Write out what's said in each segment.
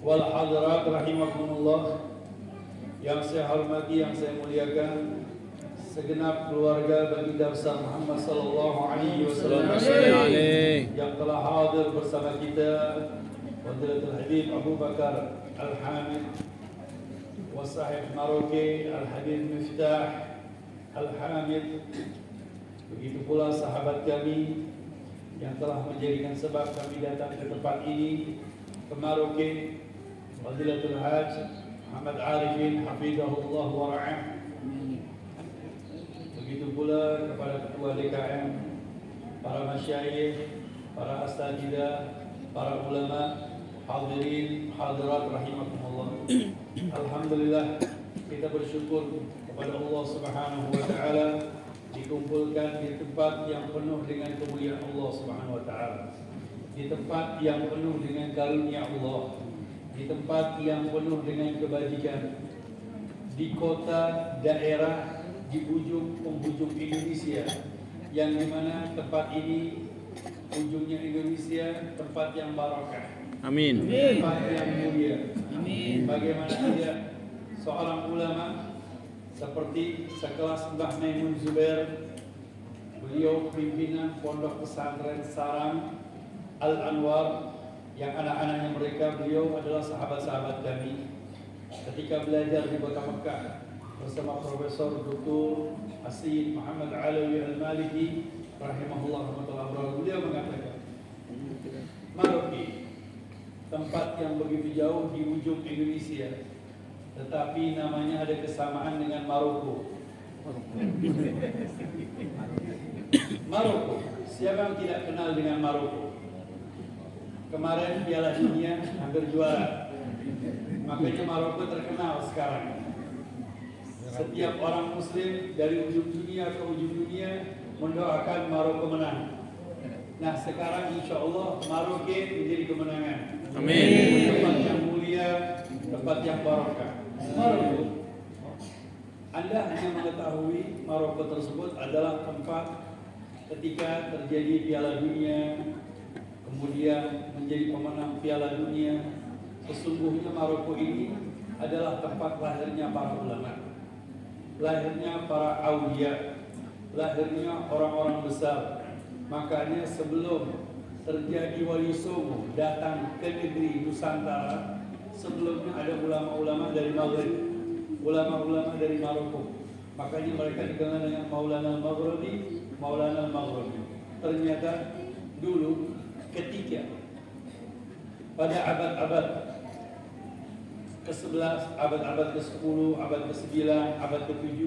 wal hadirat rahimakumullah. Yang saya hormati, yang saya muliakan, segenap keluarga baginda besar Muhammad sallallahu alaihi wasallam yang telah hadir bersama kita, Fadilatul Habib Abu Bakar Al-Hamid, Wasahib Maroke Al-Habib Miftah Al-Hamid. Begitu pula sahabat kami yang telah menjadikan sebab kami datang ke tempat ini, ke Maroke, Fadilatul Haj Muhammad Arifin hafizahullah wa ra'ah. Begitu pula kepada ketua DKM, para masyayikh, para asatidzah, para ulama, hadirin, hadirat rahimakumullah. Alhamdulillah, kita bersyukur kepada Allah Subhanahu wa taala dikumpulkan di tempat yang penuh dengan kemuliaan Allah Subhanahu wa taala. Di tempat yang penuh dengan karunia Allah, di tempat yang penuh dengan kebajikan, di kota, daerah, di ujung penghujung Indonesia, yang dimana tempat ini ujungnya Indonesia, tempat yang barakah. Amin. Tempat yang mulia. Amin. Bagaimana tidak seorang ulama seperti sekelas Mbah Maimun Zubair, beliau pimpinan Pondok Pesantren Sarang Al-Anwar, yang anak-anaknya mereka beliau adalah sahabat-sahabat kami ketika belajar di kota Mekah bersama Profesor Dr. Asyid Muhammad Alawi Al-Maliki rahimahullah rahmatullah. Beliau mengatakan, Maroke, tempat yang begitu jauh di ujung Indonesia, tetapi namanya ada kesamaan dengan Maroko. Maroko, siapa yang tidak kenal dengan Maroko? Kemarin Piala Dunia hampir juara, makanya Maroko terkenal sekarang. Setiap orang Muslim dari ujung dunia ke ujung dunia mendoakan Maroko menang. Nah sekarang insya Allah Maroko menjadi kemenangan. Amin. Tempat yang mulia, tempat yang barakah. Maroko, Anda hanya mengetahui Maroko tersebut adalah tempat ketika terjadi Piala Dunia, kemudian menjadi pemenang Piala Dunia. Sesungguhnya Maroko ini adalah tempat lahirnya para ulama, lahirnya para aulia, lahirnya orang-orang besar. Makanya sebelum terjadi Wali Songo datang ke negeri Nusantara, sebelumnya ada ulama-ulama dari Maghrib, ulama-ulama dari Maroko. Makanya mereka dikenal dengan Maulana Al-Maghribi, Maulana Al-Maghribi. Ternyata dulu ketika pada abad-abad ke-11, abad-abad ke-10, abad ke-9, abad ke-7,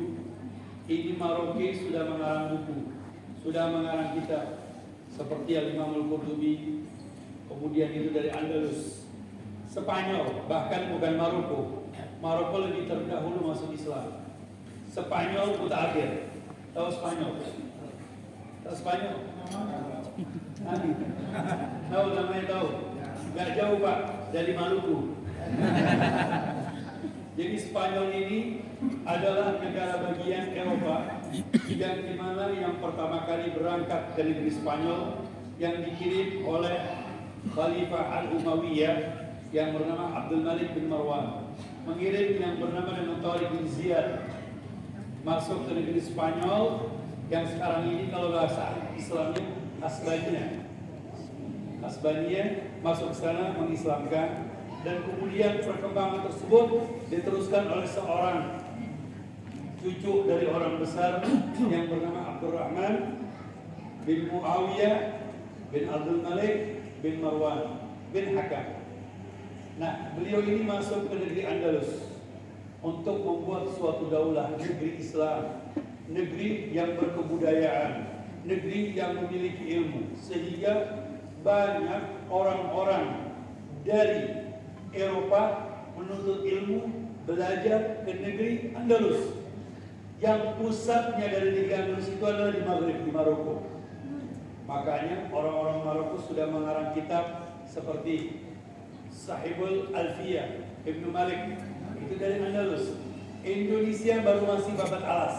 ini Maroke sudah mengarang buku, sudah mengarang kitab seperti Al-Imam Al-Qurtubi, kemudian itu dari Andalus, Spanyol, bahkan bukan Maroko. Maroko lebih terdahulu masuk Islam. Spanyol mutakhir. Tahu Spanyol? Tahu Spanyol? Tahu namanya tahu? Gak jauh Pak dari Maluku. Jadi Spanyol ini adalah negara bagian Eropa yang dimana yang pertama kali berangkat ke negeri Spanyol yang dikirim oleh Khalifah Al-Umayyah yang bernama Abdul Malik bin Marwan, mengirim yang bernama dengan Tariq bin Ziyad masuk ke negeri Spanyol yang sekarang ini kalau bahasa Islamnya Hasbania masuk ke sana mengislamkan, dan kemudian perkembangan tersebut diteruskan oleh seorang cucu dari orang besar yang bernama Abdurrahman bin Muawiyah bin Abdul Malik bin Marwan bin Hakam. Nah, beliau ini masuk ke negeri Andalus untuk membuat suatu daulah, negeri Islam, negeri yang berkebudayaan, negeri yang memiliki ilmu, sehingga banyak orang-orang dari Eropa menuntut ilmu, belajar ke negeri Andalus. Yang pusatnya dari negeri Andalus itu adalah di Maghrib, di Maroko. Makanya orang-orang Maroko sudah mengarang kitab seperti Sahibul Alfiyah Ibnu Malik, itu dari Andalus. Indonesia baru masih babat alas.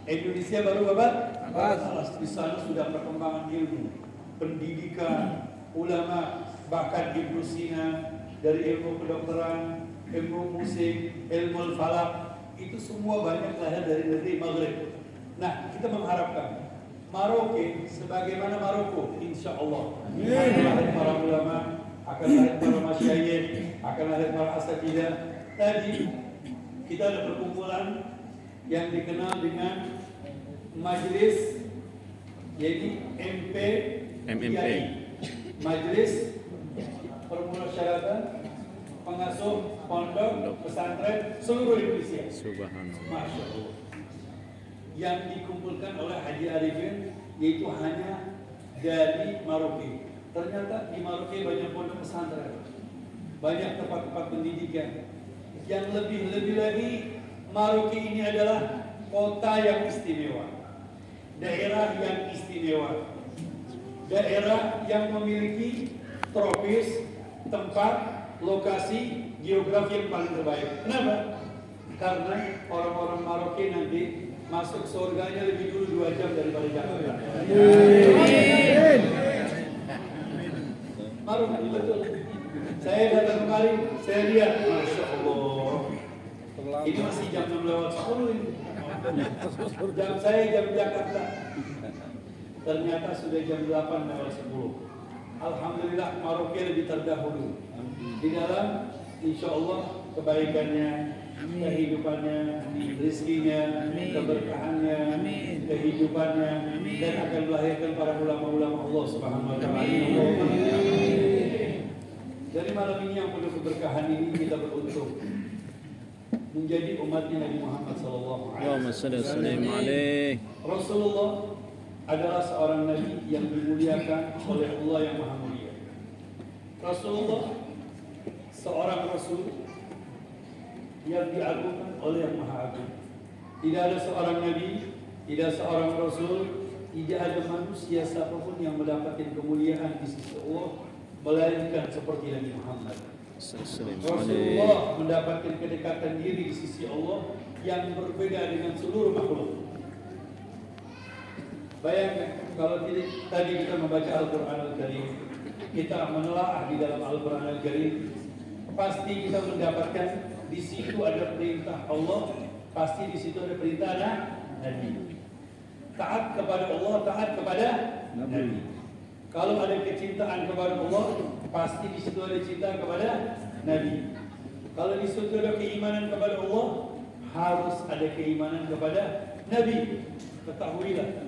Indonesia baru babat alas. Di sana sudah perkembangan ilmu, pendidikan, ulama, bahkan Ibnu Sina, dari ilmu kedokteran, ilmu musik, ilmu falak, itu semua banyak lahir dari negeri Maghrib. Nah, kita mengharapkan Maroke sebagaimana Maroko, insya Allah akan lahir para ulama, akan lahir para masyayikh, akan lahir para asatidzah. Tadi kita ada perkumpulan yang dikenal dengan Majelis, yaitu MMP, Majelis Permusyawaratan Pengasuh Pondok Pesantren seluruh Indonesia. Subhanallah. Masya Allah. Yang dikumpulkan oleh Haji Arifin yaitu hanya dari Maroke. Ternyata di Maroke banyak pondok pesantren, banyak tempat-tempat pendidikan. Yang lebih lagi, Maroke ini adalah kota yang istimewa, daerah yang istimewa, daerah yang memiliki tropis, tempat, lokasi, geografi yang paling terbaik. Kenapa? Karena orang-orang Maroke nanti masuk surganya lebih dulu 2 jam daripada Jakarta. Maroke betul. Saya datang kemarin, saya lihat, Masya Allah, ini masih jam 6 lewat 10 ini. Jam saya jam Jakarta. Ternyata sudah jam 8 lewat 10. Alhamdulillah Maroke lebih terdahulu di dalam insya Allah kebaikannya, kehidupannya, rezekinya, keberkahannya, kehidupannya, dan akan melahirkan para ulama-ulama Allah Subhanahu wa taala. Dari malam ini yang penuh keberkahan ini kita beruntung menjadi umatnya Nabi Muhammad sallallahu alaihi wasallam. Rasulullah adalah seorang nabi yang dimuliakan oleh Allah yang Maha Mulia. Rasulullah seorang rasul yang diagungkan oleh yang Maha Agung. Tidak ada seorang nabi, tidak seorang rasul, tidak ada manusia siapapun yang mendapatkan kemuliaan di sisi Allah melainkan seperti Nabi Muhammad. Rasulullah mendapatkan kedekatan diri di sisi Allah yang berbeda dengan seluruh makhluk. Bayangkan kalau tadi kita membaca Al-Quran Al-Karim, kita menelaah di dalam Al-Quran Al-Karim, pasti kita mendapatkan di situ ada perintah Allah, pasti di situ ada perintah Nabi. Taat kepada Allah, taat kepada Nabi. Kalau ada kecintaan kepada Allah, pasti di situ ada cinta kepada Nabi. Kalau di situ ada keimanan kepada Allah, harus ada keimanan kepada Nabi. Ketahuilah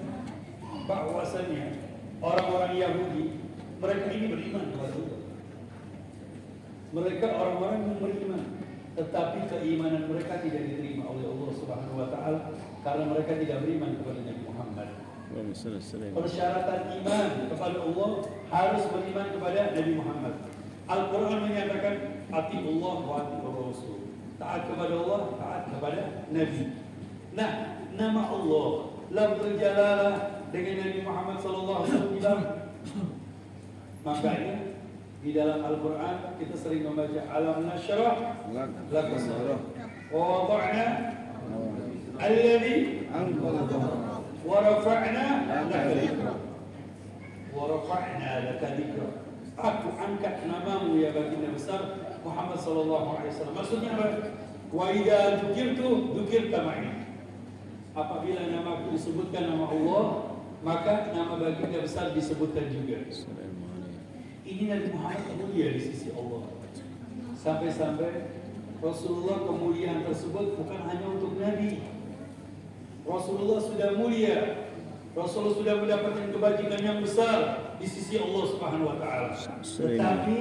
bahwasanya orang-orang Yahudi, mereka ini beriman kepada Allah. Mereka orang-orang yang beriman, tetapi keimanan mereka tidak diterima oleh Allah Subhanahu wa taala karena mereka tidak beriman kepada Nabi Muhammad. Persyaratan iman kepada Allah harus beriman kepada Nabi Muhammad. Al-Quran menyatakan atiullah wa atiur rasul. Taat kepada Allah, taat kepada Nabi. Nah, nama Allah lafzul jalalah dengan Nabi Muhammad sallallahu alaihi wasallam. Makanya di dalam Al-Quran kita sering membaca alam nasyrah laka sadrak wa wada'na alladhi wa rafa'na laka dhikrak wa rafa'na laka dhikrak. Aku angkat namamu ya baginda besar Muhammad sallallahu alaihi wasallam. Maksudnya apa? Wa idza dzukirtu dzukirta ma'i. Apabila namaku disebutkan nama Allah, maka nama baginda besar disebutkan juga. Ini Nabi Muhammad mulia di sisi Allah. Sampai-sampai Rasulullah kemuliaan tersebut bukan hanya untuk Nabi. Rasulullah sudah mulia. Rasulullah sudah mendapatkan kebajikan yang besar di sisi Allah Subhanahu wa taala. Tetapi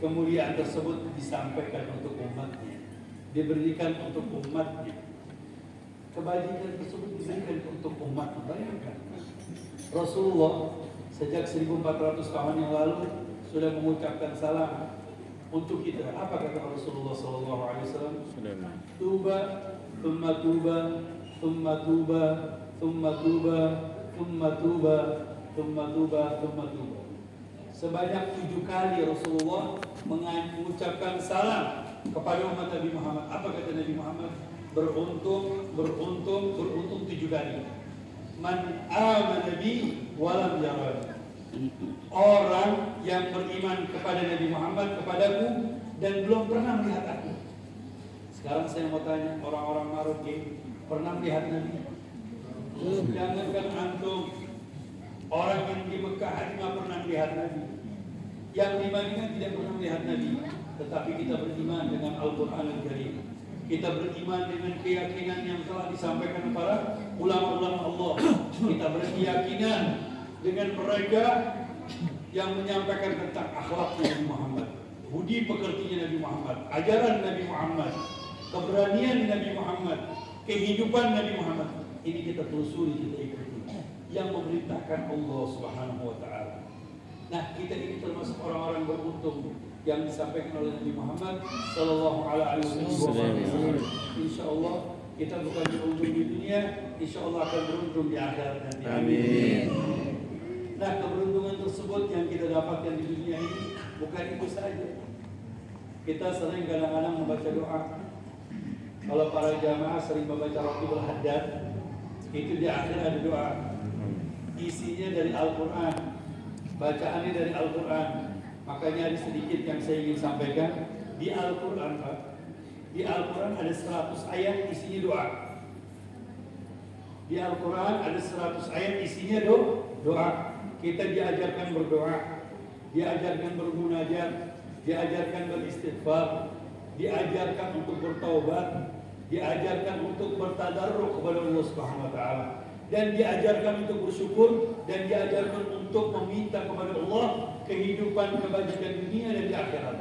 kemuliaan tersebut disampaikan untuk umatnya, diberikan untuk umatnya. Kebajikan tersebut diberikan untuk umat. Bayangkan, Rasulullah sejak 1400 tahun yang lalu sudah mengucapkan salam untuk kita. Apa kata Rasulullah sallallahu alaihi wasallam? Tuba, thumma tuba, thumma tuba, thumma tuba, thumma tuba, thumma tuba, thumma tuba. Sebanyak 7 kali Rasulullah mengucapkan salam kepada umat Nabi Muhammad. Apa kata Nabi Muhammad? Beruntung, beruntung, beruntung 7 kali. Man amana bi walam yarani. orang yang beriman kepada Nabi Muhammad, kepadaku, dan belum pernah melihat aku. Sekarang saya mau tanya, orang-orang Maroke pernah melihat Nabi? Jangankan antum, orang yang di Mekah nggak pernah melihat Nabi, yang di Madinah tidak pernah melihat Nabi. Tetapi kita beriman dengan Al-Quran Al-Karim. Kita beriman dengan keyakinan yang telah disampaikan para ulama-ulama Allah. Kita berkeyakinan dengan mereka yang menyampaikan tentang akhlak Nabi Muhammad, budi pekertinya Nabi Muhammad, ajaran Nabi Muhammad, keberanian Nabi Muhammad, kehidupan Nabi Muhammad. Ini kita telusuri, kita ikuti. Yang memerintahkan Allah Subhanahu wa Ta'ala. Nah, kita ini termasuk orang-orang beruntung yang disampaikan oleh Nabi Muhammad Sallallahu Alaihi Wasallam. Insya Allah kita bukan beruntung di dunia, insya Allah akan beruntung di akhirat nanti. Amin. Nah, keberuntungan tersebut yang kita dapatkan di dunia ini bukan itu saja. Kita sering kadang-kadang membaca doa. Kalau para jamaah sering membaca Raqibul Haddad, itu di akhir ada doa. Isinya dari Al-Quran, bacaannya dari Al-Quran. Makanya ada sedikit yang saya ingin sampaikan. Di Al-Quran, Pak, di Al-Quran ada 100 ayat isinya doa. Di Al-Quran ada 100 ayat isinya doa. Kita diajarkan berdoa, diajarkan bermunajat, diajarkan beristighfar, diajarkan untuk bertaubat, diajarkan untuk bertadarruk kepada Allah Subhanahu wa Ta'ala, dan diajarkan untuk bersyukur, dan diajarkan untuk meminta kepada Allah kehidupan kebajikan dunia dan di akhirat.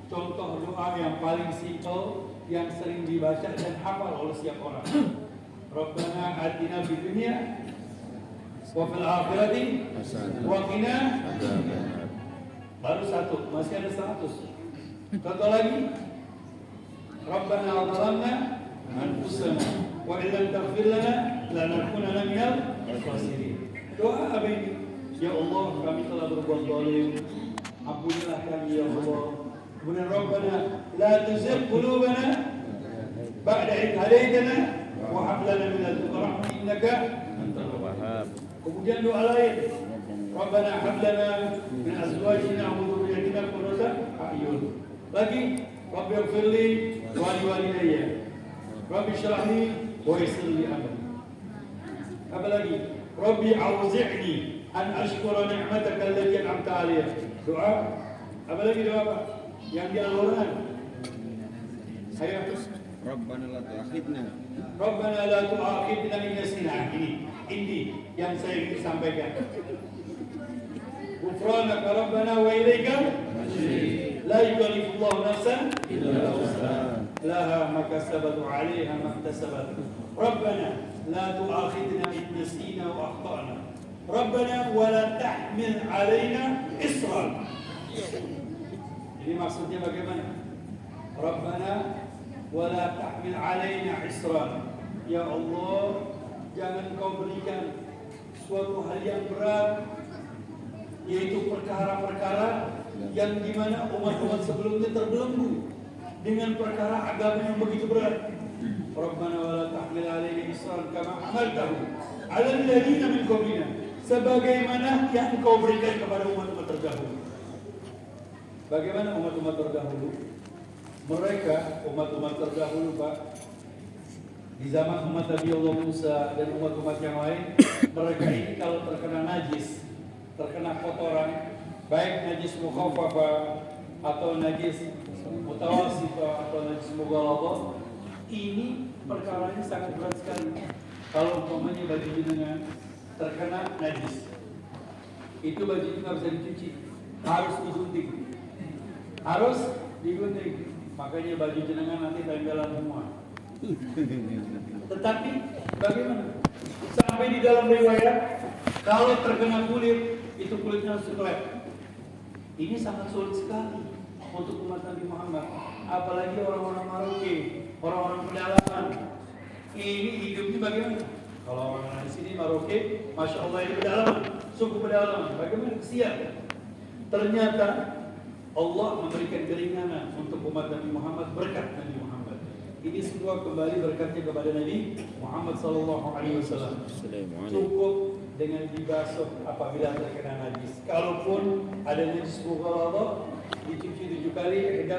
Contoh doa yang paling simpel yang sering dibaca dan hafal oleh setiap orang. Rabbana atina fid dunya wa fil akhirati wa qina adzabannar. Baru satu, masih ada 100. Contoh lagi. Rabbana zalamna anfusana wa illam taghfir lana lanakunanna minal khasirin. Doa apa ini? Ya Allah, kami telah berbuat zalim, ampunilah kami ya Allah. Kemudian Rabbana la tuzigh qulubana ba'da idh hadaytana wa hab lana min ladunka rahmah innaka antal wahhab. Kemudian doa lain, Rabbana hab lana min azwajina wa dhurriyyatina qurrata a'yun. Lagi, Rabbi ighfirli wa liwalidayya, Rabbi shrah li wa yassir li amri. Apa lagi? Rabbi auzi'ni an ashkura ni'mataka allati an'amta 'alayya. Doa. Apa lagi doa apa? Yang di Al-Quran. Saya Rabbana la tu'akhidna. Rabbana la tu'akhidna in nasina. Ini yang saya ingin sampaikan. Ghufranaka Rabbana wa ilaika al-masir. La yukallifullahu nafsan illa wus'aha. Laha ma kasabat wa 'alayha ma iktasabat. Rabbana la tu'akhidna in nasina wa akhtana. Rabbana wa la tahmil 'alaina isran. Ini maksudnya bagaimana? Rabbana wa la tahmil 'alaina isran. Ya Allah, jangan kau berikan suatu hal yang berat, yaitu perkara-perkara yang dimana umat-umat sebelumnya terbelenggu dengan perkara agama yang begitu berat. Rabbana wa la tahmil 'alaina isran kama hamaltahu 'ala alladziina min qablina, sebagaimana yang kau berikan kepada umat-umat terdahulu. Bagaimana umat-umat terdahulu? Mereka umat-umat terdahulu, Pak, di zaman umat Nabi Allah Musa dan umat-umat yang lain, mereka ini kalau terkena najis, terkena kotoran, baik najis mukhafafah atau najis mutawassithah atau najis mughalladhah, ini perkaranya sangat berat sekali. Kalau umpamanya baju jenengan terkena najis, itu baju itu nggak bisa dicuci, harus digunting. Harus digunting. Makanya baju jenengan nanti tempelan semua. Tetapi bagaimana? Sampai di dalam riwayat, kalau terkena kulit, itu kulitnya harus dikelep. Ini sangat sulit sekali untuk umat Nabi Muhammad. Apalagi orang-orang Maroke, orang-orang pedalaman. Ini hidupnya bagaimana? Kalau orang di sini Maroke, Masya Allah, ini pedalaman, suku pedalaman. Bagaimana kesian? Ternyata Allah memberikan keringanan untuk umat Nabi Muhammad berkat Nabi Muhammad. Ini semua kembali berkatnya kepada Nabi Muhammad sallallahu alaihi wasallam. Cukup dengan dibasuh apabila terkena najis. Kalaupun ada najis mughaladhah, dicuci 7 kali,